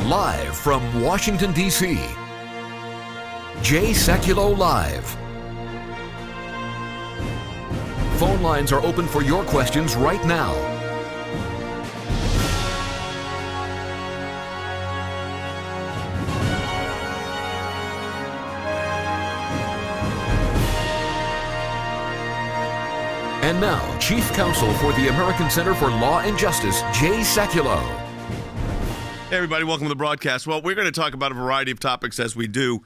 Live from Washington, D.C., Jay Sekulow Live. Phone lines are open for your questions right now. And now, Chief Counsel for the American Center for Law and Justice, Jay Sekulow. Hey, everybody, welcome to the broadcast. Well, we're going to talk about a variety of topics as we do,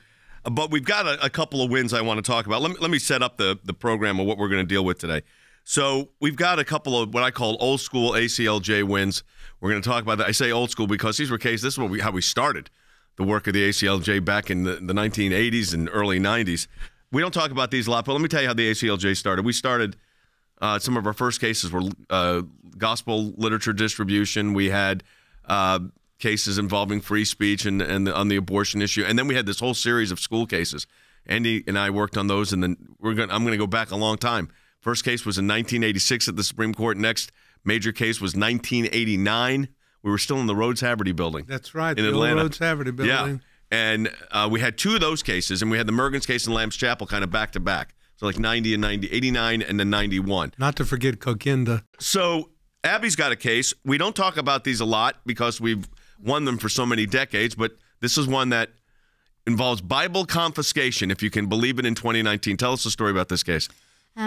but we've got a couple of wins I want to talk about. Let me set up the program of what we're going to deal with today. So we've got a couple of what I call old school ACLJ wins. We're going to talk about that. I say old school because these were cases. This is how we started the work of the ACLJ back in the 1980s and early 90s. We don't talk about these a lot, but let me tell you how the ACLJ started. We started... some of our first cases were gospel literature distribution. We had cases involving free speech and on the abortion issue, and then we had this whole series of school cases. Andy and I worked on those, and then I'm going to go back a long time. First case was in 1986 at the Supreme Court. Next major case was 1989. We were still in the Rhodes Haverty building. That's right, in the Atlanta. Rhodes Haverty building. Yeah, and we had two of those cases, and we had the Mergens case in Lamb's Chapel kind of back to back. So like 90 and 90, 89 and then 91. Not to forget Coquinda. So Abby's got a case. We don't talk about these a lot because we've won them for so many decades, but this is one that involves Bible confiscation, if you can believe it, in 2019. Tell us the story about this case.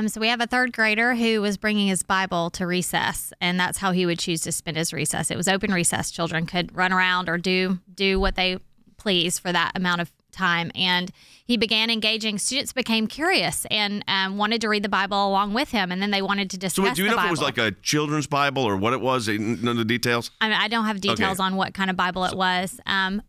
So we have a third grader who was bringing his Bible to recess, and that's how he would choose to spend his recess. It was open recess. Children could run around or do what they please for that amount of time, and he began engaging. Students became curious and wanted to read the Bible along with him, and then they wanted to discuss the Bible. So do you know if it was like a children's Bible or what it was? None of the details? I don't have details on what kind of Bible it was,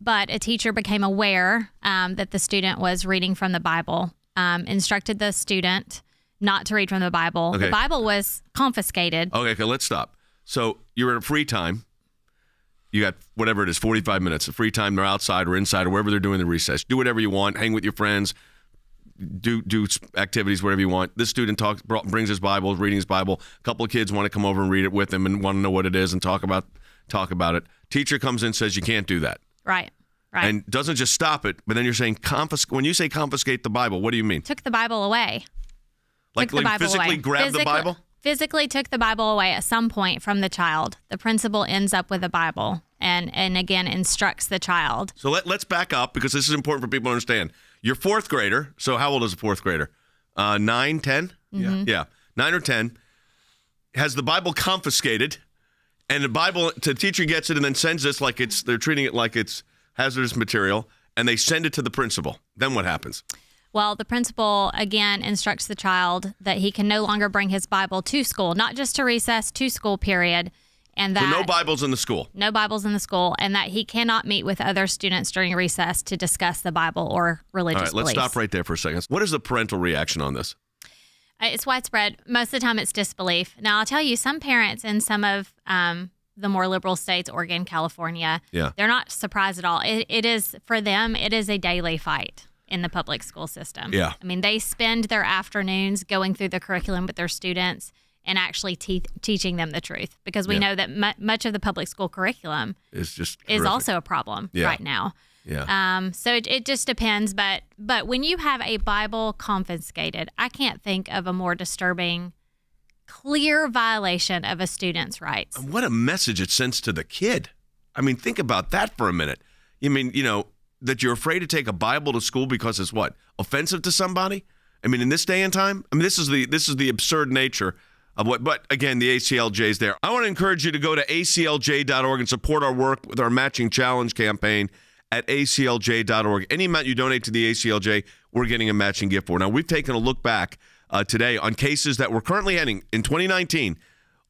but a teacher became aware that the student was reading from the Bible, instructed the student not to read from the Bible. Okay. The Bible was confiscated. Okay, let's stop. So you're at free time. You got whatever it is, 45 minutes of free time. They're outside or inside or wherever they're doing the recess. Do whatever you want. Hang with your friends. Do activities, whatever you want. This student brings his Bible, reading his Bible. A couple of kids want to come over and read it with him and want to know what it is and talk about it. Teacher comes in and says you can't do that. Right. And doesn't just stop it, but then you're saying when you say confiscate the Bible, what do you mean? Took the Bible away. Like physically grab the Bible? Physically took the Bible away at some point from the child. The principal ends up with the Bible and again instructs the child. So let's back up because this is important for people to understand. You're fourth grader. So how old is a fourth grader? 9, 10? Mm-hmm. Yeah. 9 or 10. Has the Bible confiscated, and the teacher gets it and then sends this they're treating it like it's hazardous material, and they send it to the principal. Then what happens? Well, the principal, again, instructs the child that he can no longer bring his Bible to school, not just to recess, to school period. And that so no Bibles in the school? No Bibles in the school, and that he cannot meet with other students during recess to discuss the Bible or religious beliefs. All right, let's stop right there for a second. What is the parental reaction on this? It's widespread. Most of the time it's disbelief. Now, I'll tell you, some parents in some of the more liberal states, Oregon, California, they're not surprised at all. It is, for them, it is a daily fight in the public school system. Yeah. I mean, they spend their afternoons going through the curriculum with their students and actually teaching them the truth, because we know that much of the public school curriculum is also a problem right now. Yeah. So it just depends. But when you have a Bible confiscated, I can't think of a more disturbing, clear violation of a student's rights. And what a message it sends to the kid. I mean, think about that for a minute. You mean, that you're afraid to take a Bible to school because it's what? Offensive to somebody? I mean, in this day and time? I mean, this is the absurd nature of what, but again, the ACLJ is there. I want to encourage you to go to aclj.org and support our work with our matching challenge campaign at aclj.org. Any amount you donate to the ACLJ, we're getting a matching gift for. Now, we've taken a look back today on cases that we're currently handling in 2019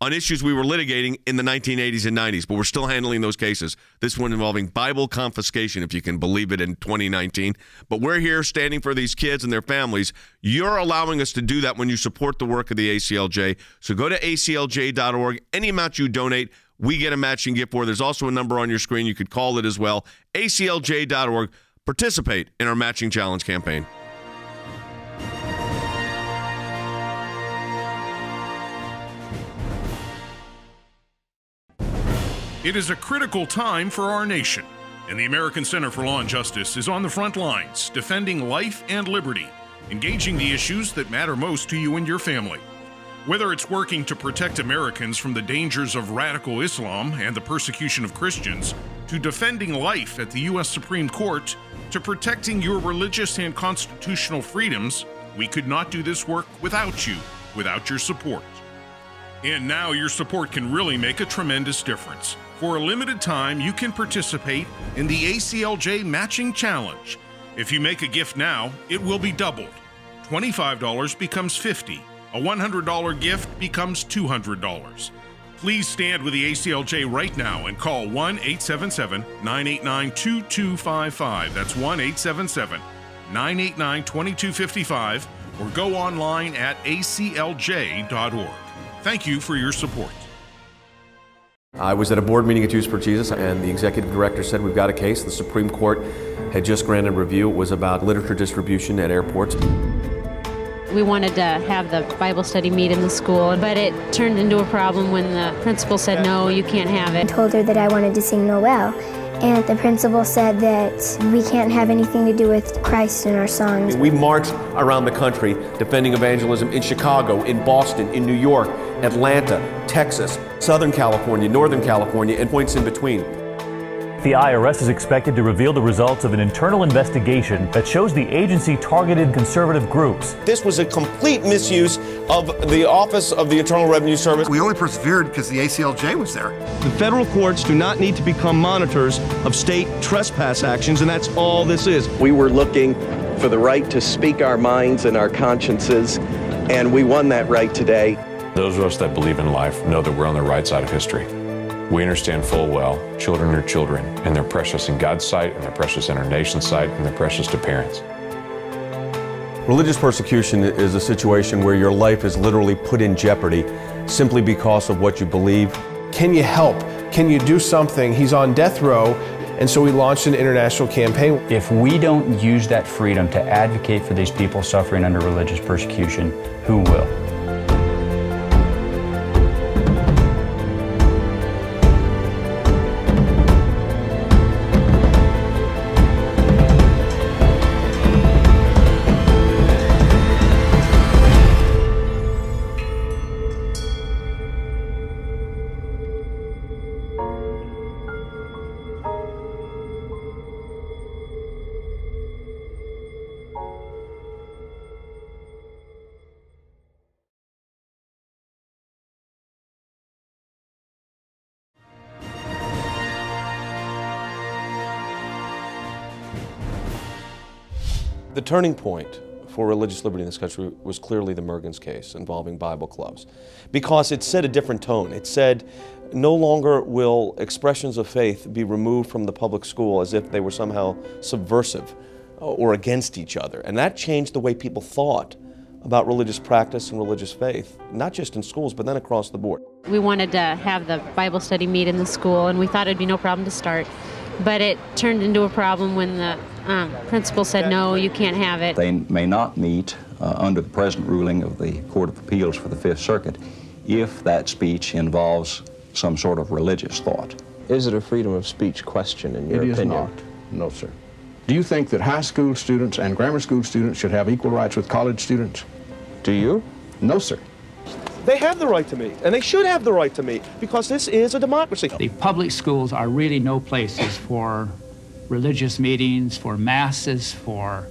on issues we were litigating in the 1980s and 90s, but we're still handling those cases. This one involving Bible confiscation, if you can believe it, in 2019. But we're here standing for these kids and their families. You're allowing us to do that when you support the work of the ACLJ. So go to aclj.org. Any amount you donate, we get a matching gift for. There's also a number on your screen. You could call it as well. aclj.org. Participate in our matching challenge campaign. It is a critical time for our nation. And the American Center for Law and Justice is on the front lines, defending life and liberty, engaging the issues that matter most to you and your family. Whether it's working to protect Americans from the dangers of radical Islam and the persecution of Christians, to defending life at the U.S. Supreme Court, to protecting your religious and constitutional freedoms, we could not do this work without you, without your support. And now your support can really make a tremendous difference. For a limited time, you can participate in the ACLJ Matching Challenge. If you make a gift now, it will be doubled. $25 becomes $50. A $100 gift becomes $200. Please stand with the ACLJ right now and call 1-877-989-2255. That's 1-877-989-2255, or go online at aclj.org. Thank you for your support. I was at a board meeting at Youth for Jesus, and the executive director said, we've got a case. The Supreme Court had just granted review. It was about literature distribution at airports. We wanted to have the Bible study meet in the school, but it turned into a problem when the principal said, no, you can't have it. I told her that I wanted to sing Noel, and the principal said that we can't have anything to do with Christ in our songs. We marched around the country defending evangelism in Chicago, in Boston, in New York, Atlanta, Texas, Southern California, Northern California, and points in between. The IRS is expected to reveal the results of an internal investigation that shows the agency targeted conservative groups. This was a complete misuse of the Office of the Internal Revenue Service. We only persevered because the ACLJ was there. The federal courts do not need to become monitors of state trespass actions, and that's all this is. We were looking for the right to speak our minds and our consciences, and we won that right today. Those of us that believe in life know that we're on the right side of history. We understand full well children are children, and they're precious in God's sight, and they're precious in our nation's sight, and they're precious to parents. Religious persecution is a situation where your life is literally put in jeopardy simply because of what you believe. Can you help? Can you do something? He's on death row, and so we launched an international campaign. If we don't use that freedom to advocate for these people suffering under religious persecution, who will? The turning point for religious liberty in this country was clearly the Mergens case involving Bible clubs, because it set a different tone. It said no longer will expressions of faith be removed from the public school as if they were somehow subversive or against each other. And that changed the way people thought about religious practice and religious faith, not just in schools, but then across the board. We wanted to have the Bible study meet in the school, and we thought it'd be no problem to start. But it turned into a problem when the principal said, no, you can't have it. They may not meet under the present ruling of the Court of Appeals for the Fifth Circuit if that speech involves some sort of religious thought. Is it a freedom of speech question in your opinion? It is not. No, sir. Do you think that high school students and grammar school students should have equal rights with college students? Do you? No, sir. They have the right to meet, and they should have the right to meet, because this is a democracy. The public schools are really no places for religious meetings, for masses, for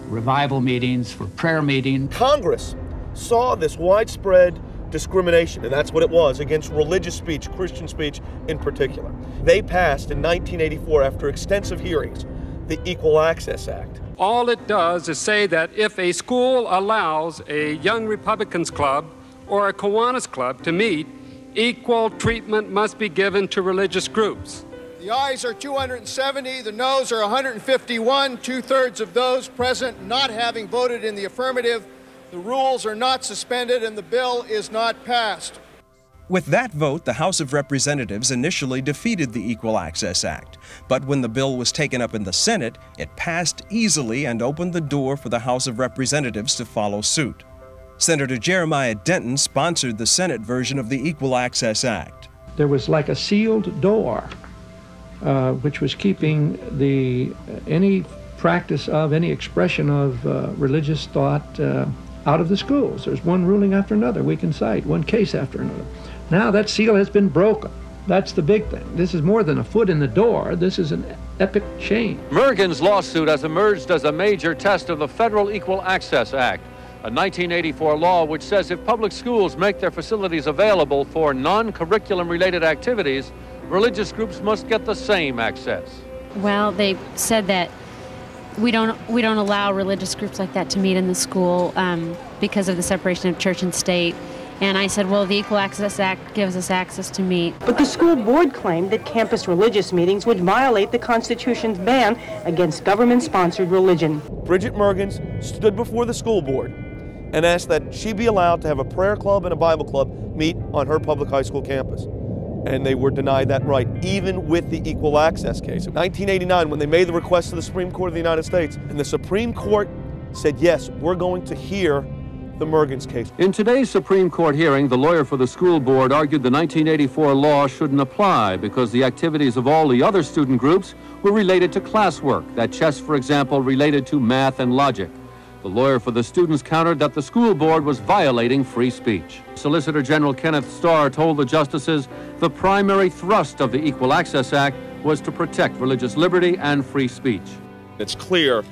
revival meetings, for prayer meetings. Congress saw this widespread discrimination, and that's what it was, against religious speech, Christian speech in particular. They passed in 1984, after extensive hearings, the Equal Access Act. All it does is say that if a school allows a Young Republicans Club or a Kiwanis Club to meet, equal treatment must be given to religious groups. The ayes are 270, the noes are 151, 2/3 of those present not having voted in the affirmative. The rules are not suspended and the bill is not passed. With that vote, the House of Representatives initially defeated the Equal Access Act. But when the bill was taken up in the Senate, it passed easily and opened the door for the House of Representatives to follow suit. Senator Jeremiah Denton sponsored the Senate version of the Equal Access Act. There was like a sealed door which was keeping any practice of, any expression of religious thought out of the schools. There's one ruling after another we can cite, one case after another. Now that seal has been broken. That's the big thing. This is more than a foot in the door. This is an epic change. Mergens' lawsuit has emerged as a major test of the Federal Equal Access Act, a 1984 law which says if public schools make their facilities available for non-curriculum related activities, religious groups must get the same access. Well, they said that we don't allow religious groups like that to meet in the school because of the separation of church and state. And I said, well, the Equal Access Act gives us access to meet. But the school board claimed that campus religious meetings would violate the Constitution's ban against government-sponsored religion. Bridget Mergens stood before the school board and asked that she be allowed to have a prayer club and a Bible club meet on her public high school campus. And they were denied that right, even with the Equal Access case. In 1989, when they made the request to the Supreme Court of the United States, and the Supreme Court said, yes, we're going to hear the Mergens case. In today's Supreme Court hearing, the lawyer for the school board argued the 1984 law shouldn't apply because the activities of all the other student groups were related to classwork, that chess, for example, related to math and logic. The lawyer for the students countered that the school board was violating free speech. Solicitor General Kenneth Starr told the justices the primary thrust of the Equal Access Act was to protect religious liberty and free speech. It's clear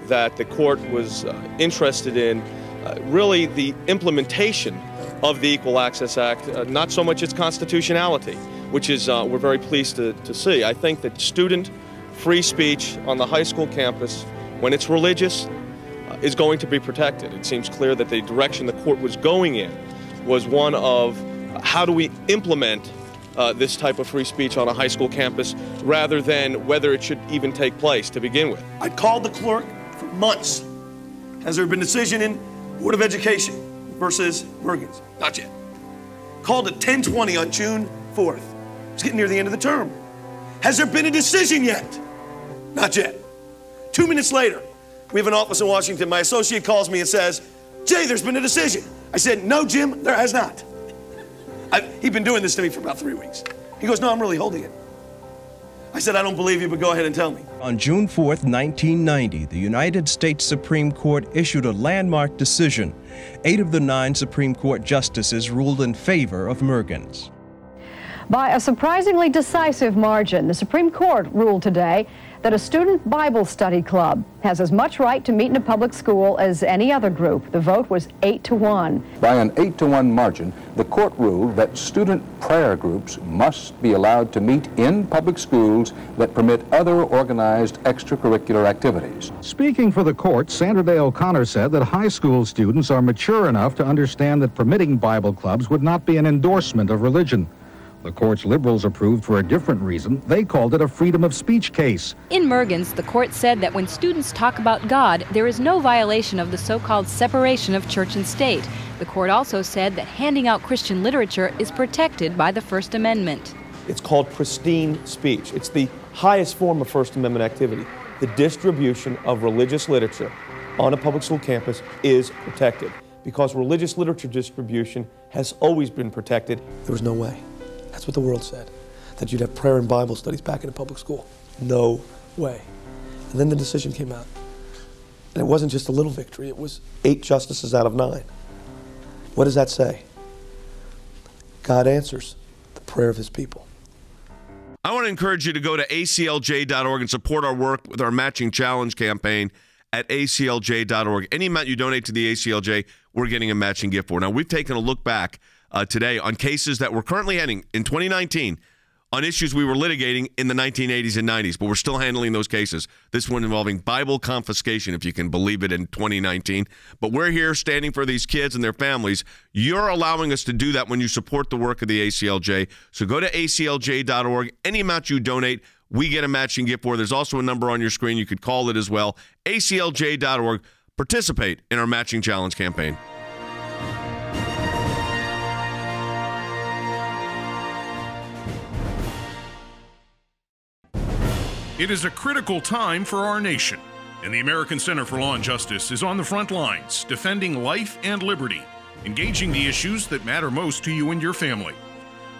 that the court was interested in really the implementation of the Equal Access Act, not so much its constitutionality, which is we're very pleased to see. I think that student free speech on the high school campus, when it's religious, is going to be protected. It seems clear that the direction the court was going in was one of how do we implement this type of free speech on a high school campus rather than whether it should even take place to begin with. I called the clerk for months. Has there been a decision in Board of Education versus Mergens? Not yet. Called at 10:20 on June 4th. It's getting near the end of the term. Has there been a decision yet? Not yet. 2 minutes later, we have an office in Washington. My associate calls me and says, Jay, there's been a decision. I said, no, Jim, there has not. He'd been doing this to me for about 3 weeks. He goes, no, I'm really holding it. I said, I don't believe you, but go ahead and tell me. On June 4th, 1990, the United States Supreme Court issued a landmark decision. 8 of the 9 Supreme Court justices ruled in favor of Mergens. By a surprisingly decisive margin, the Supreme Court ruled today that a student Bible study club has as much right to meet in a public school as any other group. The vote was 8-1. By an 8-1 margin, the court ruled that student prayer groups must be allowed to meet in public schools that permit other organized extracurricular activities. Speaking for the court, Sandra Day O'Connor said that high school students are mature enough to understand that permitting Bible clubs would not be an endorsement of religion. The court's liberals approved for a different reason. They called it a freedom of speech case. In Mergens, the court said that when students talk about God, there is no violation of the so-called separation of church and state. The court also said that handing out Christian literature is protected by the First Amendment. It's called pristine speech. It's the highest form of First Amendment activity. The distribution of religious literature on a public school campus is protected because religious literature distribution has always been protected. There was no way. That's what the world said, that you'd have prayer and Bible studies back in a public school. No way. And then the decision came out. And it wasn't just a little victory, it was 8 justices out of 9. What does that say? God answers the prayer of his people. I want to encourage you to go to aclj.org and support our work with our matching challenge campaign at aclj.org. Any amount you donate to the ACLJ, we're getting a matching gift for. Now, we've taken a look back today on cases that we're currently handling in 2019 on issues we were litigating in the 1980s and 90s, but we're still handling those cases. This one involving Bible confiscation, if you can believe it, in 2019. But we're here standing for these kids and their families. You're allowing us to do that when you support the work of the ACLJ. So go to aclj.org. Any amount you donate, we get a matching gift for. There's also a number on your screen. You could call it as well. aclj.org. Participate in our matching challenge campaign. It is a critical time for our nation, and the American Center for Law and Justice is on the front lines, defending life and liberty, engaging the issues that matter most to you and your family.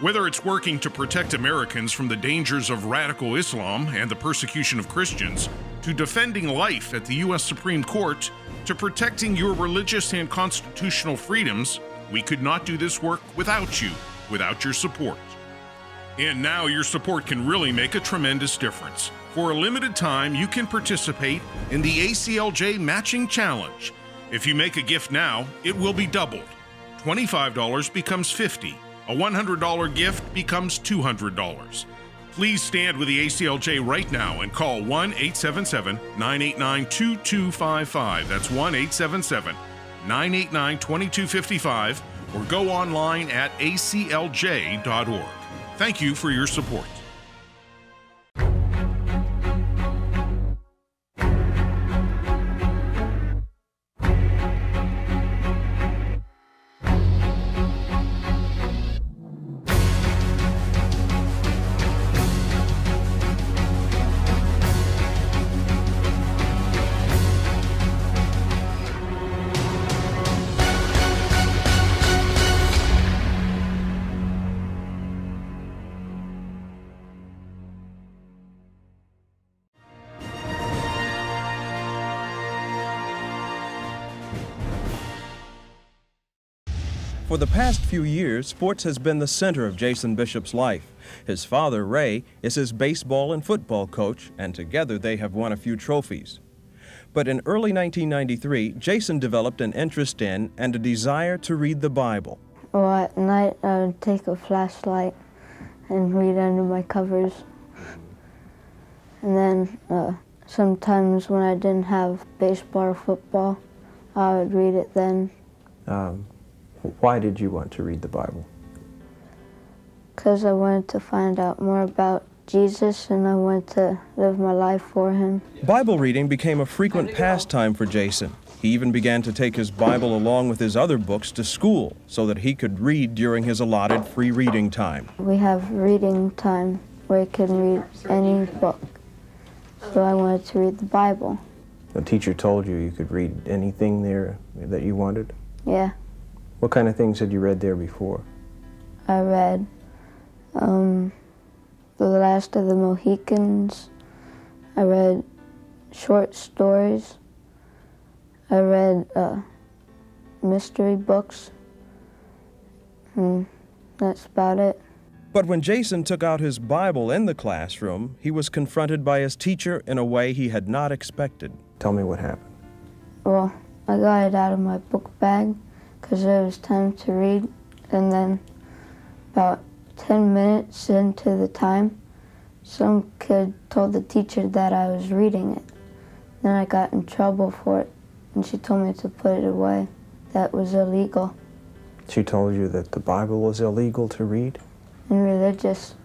Whether it's working to protect Americans from the dangers of radical Islam and the persecution of Christians, to defending life at the U.S. Supreme Court, to protecting your religious and constitutional freedoms, we could not do this work without you, without your support. And now your support can really make a tremendous difference. For a limited time, you can participate in the ACLJ Matching Challenge. If you make a gift now, it will be doubled. $25 becomes $50. A $100 gift becomes $200. Please stand with the ACLJ right now and call 1-877-989-2255. That's 1-877-989-2255, or go online at aclj.org. Thank you for your support. For the past few years, sports has been the center of Jason Bishop's life. His father, Ray, is his baseball and football coach, and together they have won a few trophies. But in early 1993, Jason developed an interest in and a desire to read the Bible. Well, at night I would take a flashlight and read under my covers. And then sometimes when I didn't have baseball or football, I would read it then. Why did you want to read the Bible? Because I wanted to find out more about Jesus and I wanted to live my life for him. Bible reading became a frequent pastime for Jason. He even began to take his Bible along with his other books to school so that he could read during his allotted free reading time. We have reading time where you can read any book. So I wanted to read the Bible. The teacher told you could read anything there that you wanted? Yeah. What kind of things had you read there before? I read The Last of the Mohicans. I read short stories. I read mystery books. That's about it. But when Jason took out his Bible in the classroom, he was confronted by his teacher in a way he had not expected. Tell me what happened. Well, I got it out of my book bag because it was time to read, and then about 10 minutes into the time, some kid told the teacher that I was reading it. Then I got in trouble for it, and she told me to put it away. That was illegal. She told you that the Bible was illegal to read? And religious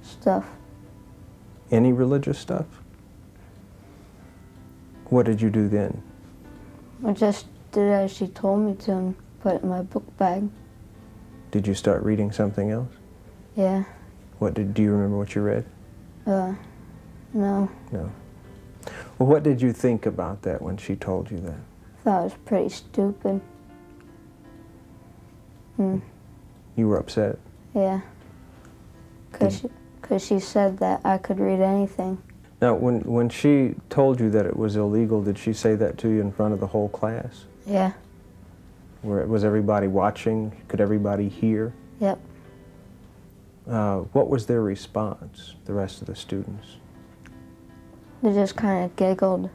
stuff. Any religious stuff? What did you do then? I just did as she told me to and put it in my book bag. Did you start reading something else? Yeah. Do you remember what you read? No. No. Well, what did you think about that when she told you that? I thought it was pretty stupid. You were upset? Yeah. Because she said that I could read anything. Now, when she told you that it was illegal, did she say that to you in front of the whole class? Yeah. Was everybody watching? Could everybody hear? Yep. What was their response, the rest of the students? They just kind of giggled.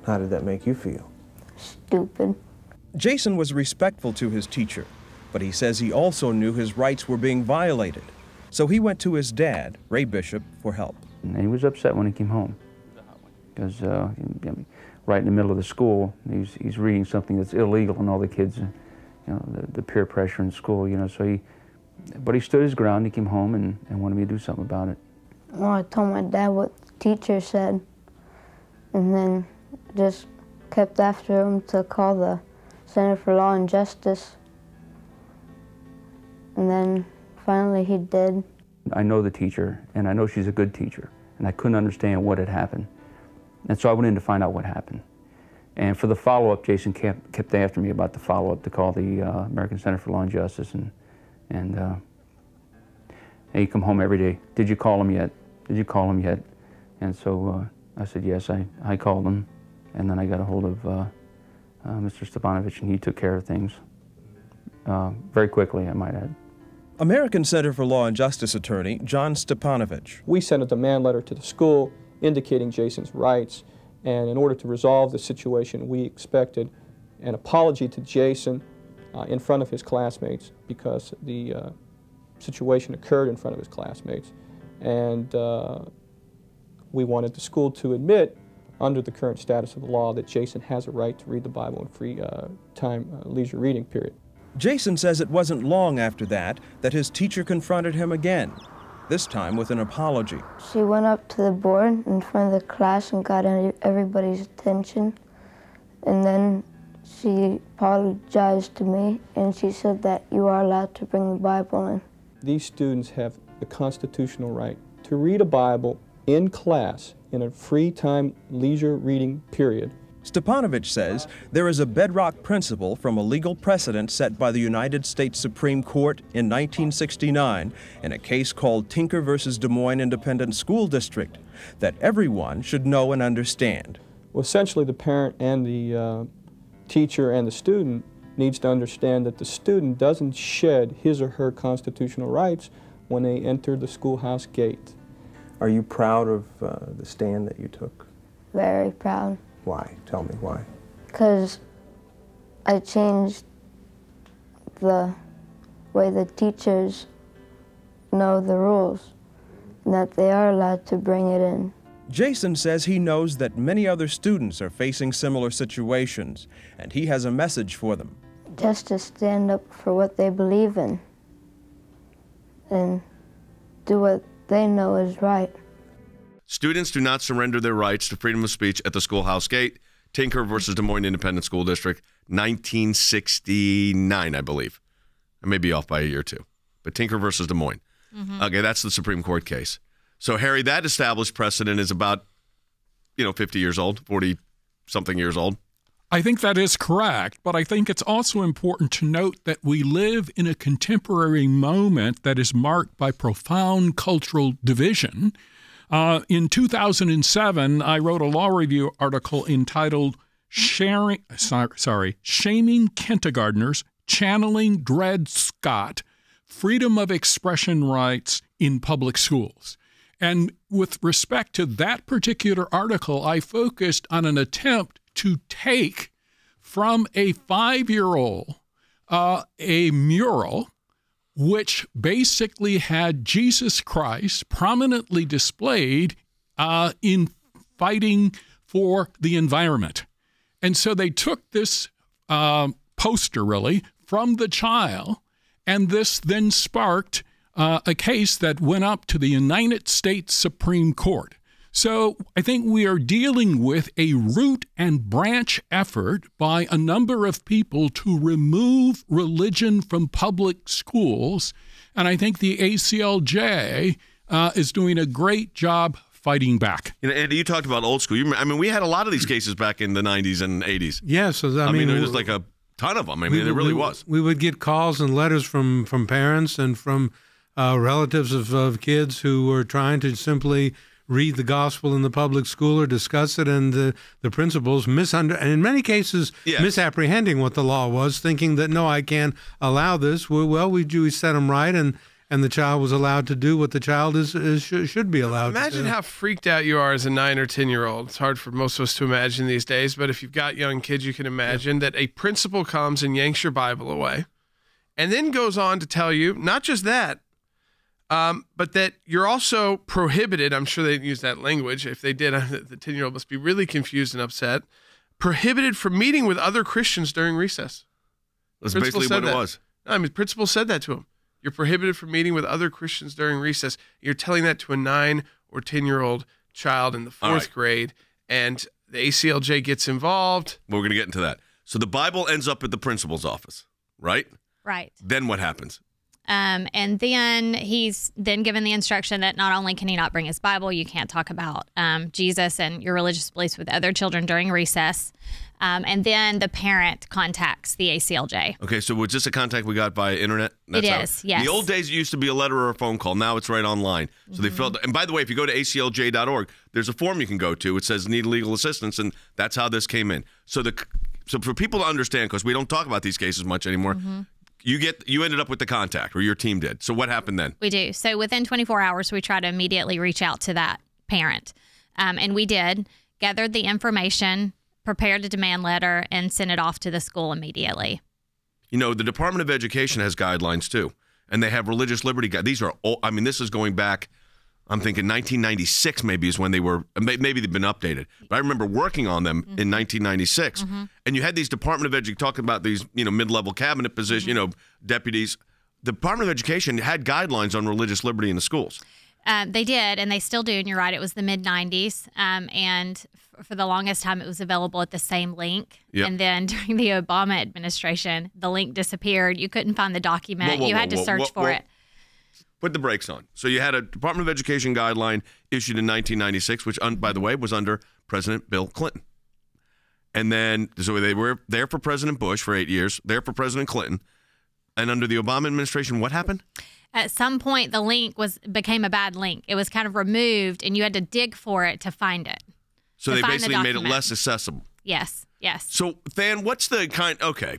How did that make you feel? Stupid. Jason was respectful to his teacher, but he says he also knew his rights were being violated. So he went to his dad, Ray Bishop, for help. And he was upset when he came home because right in the middle of the school, he's reading something that's illegal, and all the kids, the peer pressure in school, but he stood his ground. He came home and wanted me to do something about it. Well, I told my dad what the teacher said, and then just kept after him to call the Center for Law and Justice. And then finally he did. I know the teacher, and I know she's a good teacher, and I couldn't understand what had happened. And so I went in to find out what happened. And for the follow-up, Jason kept after me about the follow-up to call the American Center for Law and Justice, and he'd come home every day. Did you call him yet? Did you call him yet? And so I said, yes, I called him. And then I got a hold of Mr. Stepanovich, and he took care of things very quickly, I might add. American Center for Law and Justice attorney John Stepanovich. We sent a demand letter to the school indicating Jason's rights, and in order to resolve the situation, we expected an apology to Jason in front of his classmates, because the situation occurred in front of his classmates. And we wanted the school to admit, under the current status of the law, that Jason has a right to read the Bible in free time, leisure reading period. Jason says it wasn't long after that his teacher confronted him again, this time with an apology. She went up to the board in front of the class and got everybody's attention, and then she apologized to me, and she said that you are allowed to bring the Bible in. These students have the constitutional right to read a Bible in class in a free time leisure reading period. Stepanovich says there is a bedrock principle from a legal precedent set by the United States Supreme Court in 1969 in a case called Tinker versus Des Moines Independent School District that everyone should know and understand. Well, essentially the parent and the teacher and the student needs to understand that the student doesn't shed his or her constitutional rights when they enter the schoolhouse gate. Are you proud of the stand that you took? Very proud. Why? Tell me why. Because I changed the way the teachers know the rules, and that they are allowed to bring it in. Jason says he knows that many other students are facing similar situations, and he has a message for them. Just to stand up for what they believe in and do what they know is right. Students do not surrender their rights to freedom of speech at the schoolhouse gate. Tinker versus Des Moines Independent School District, 1969, I believe. I may be off by a year or two. But Tinker versus Des Moines. Okay, that's the Supreme Court case. So, Harry, that established precedent is about, 50 years old, 40-something years old. I think that is correct, but I think it's also important to note that we live in a contemporary moment that is marked by profound cultural division. In 2007, I wrote a law review article entitled Shaming Kindergartners, Channeling Dred Scott, Freedom of Expression Rights in Public Schools. And with respect to that particular article, I focused on an attempt to take from a 5-year-old a mural which basically had Jesus Christ prominently displayed in fighting for the environment. And so they took this poster, really, from the child, and this then sparked a case that went up to the United States Supreme Court. So I think we are dealing with a root and branch effort by a number of people to remove religion from public schools. And I think the ACLJ is doing a great job fighting back. Andy, you talked about old school. We had a lot of these cases back in the 90s and 80s. Yes. I mean, there was like a ton of them. There really was. We would get calls and letters from parents and from relatives of kids who were trying to simply read the gospel in the public school or discuss it, and the principals and in many cases misapprehending what the law was, thinking that, no, I can't allow this. Well, we set them right, and the child was allowed to do what the child should be allowed to do. Imagine how freaked out you are as a 9 or 10-year-old. It's hard for most of us to imagine these days, but if you've got young kids, you can imagine that a principal comes and yanks your Bible away and then goes on to tell you, not just that, but that you're also prohibited. I'm sure they didn't use that language. If they did, the 10-year-old must be really confused and upset. Prohibited from meeting with other Christians during recess. That's basically what it was. The principal said that to him. You're prohibited from meeting with other Christians during recess. You're telling that to a 9 or 10-year-old child in the 4th grade, and the ACLJ gets involved. Well, we're going to get into that. So the Bible ends up at the principal's office, right? Right. Then what happens? And then he's then given the instruction that not only can he not bring his Bible, you can't talk about Jesus and your religious beliefs with other children during recess. And then the parent contacts the ACLJ. Okay, so was this a contact we got via internet? It is, yes. In the old days, it used to be a letter or a phone call. Now it's right online. So they filled. And by the way, if you go to ACLJ.org, there's a form you can go to. It says need legal assistance, and that's how this came in. So for people to understand, because we don't talk about these cases much anymore, you ended up with the contact, or your team did. So what happened then? We do. So within 24 hours, we try to immediately reach out to that parent. And we did, gathered the information, prepared a demand letter, and sent it off to the school immediately. You know, the Department of Education has guidelines too, and they have religious liberty guidelines. These are, this is going back, I'm thinking 1996 maybe is when they were, maybe they've been updated. But I remember working on them in 1996. And you had these Department of Education, talking about these, mid-level cabinet position, deputies. The Department of Education had guidelines on religious liberty in the schools. They did, and they still do, and you're right, it was the mid-90s, and for the longest time it was available at the same link, and then during the Obama administration, the link disappeared. You couldn't find the document. You had to search for it. Put the brakes on. So you had a Department of Education guideline issued in 1996, which, by the way, was under President Bill Clinton. And then, so they were there for President Bush for 8 years, there for President Clinton, and under the Obama administration, what happened? At some point, the link became a bad link. It was kind of removed, and you had to dig for it to find it. So they basically made it less accessible. Yes, yes. So, Than, what's the okay.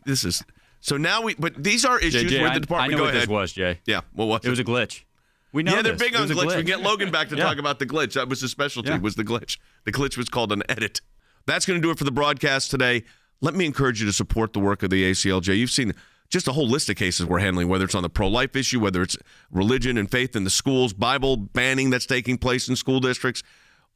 This is, so now but these are issues where the department, I know what this was, Jay. Yeah, well, what? It was a glitch. We know they're big on glitch. We get Logan back to Yeah. talk about the glitch. That was his specialty, was the glitch. The glitch was called an edit. That's going to do it for the broadcast today. Let me encourage you to support the work of the ACLJ. You've seen just a whole list of cases we're handling, whether it's on the pro-life issue, whether it's religion and faith in the schools, Bible banning that's taking place in school districts.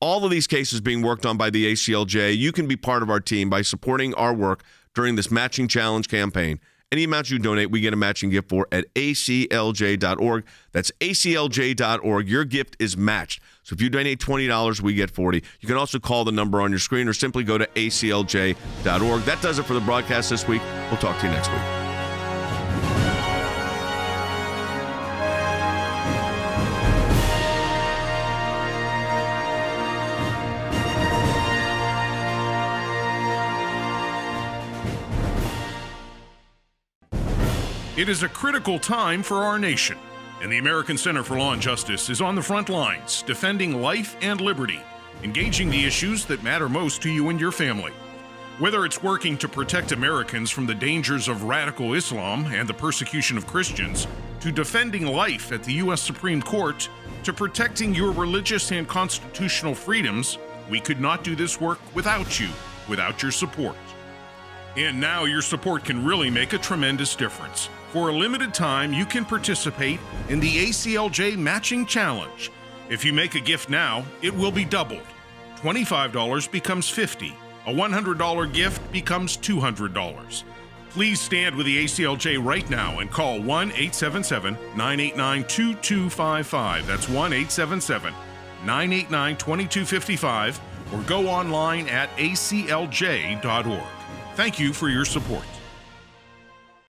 All of these cases being worked on by the ACLJ. You can be part of our team by supporting our work during this Matching Challenge campaign. Any amount you donate, we get a matching gift for at aclj.org. That's aclj.org. Your gift is matched. So if you donate $20, we get $40. You can also call the number on your screen or simply go to aclj.org. That does it for the broadcast this week. We'll talk to you next week. It is a critical time for our nation, and the American Center for Law and Justice is on the front lines, defending life and liberty, engaging the issues that matter most to you and your family. Whether it's working to protect Americans from the dangers of radical Islam and the persecution of Christians, to defending life at the U.S. Supreme Court, to protecting your religious and constitutional freedoms, we could not do this work without you, without your support. And now your support can really make a tremendous difference. For a limited time, you can participate in the ACLJ Matching Challenge. If you make a gift now, it will be doubled. $25 becomes $50. A $100 gift becomes $200. Please stand with the ACLJ right now and call 1-877-989-2255. That's 1-877-989-2255, or go online at aclj.org. Thank you for your support.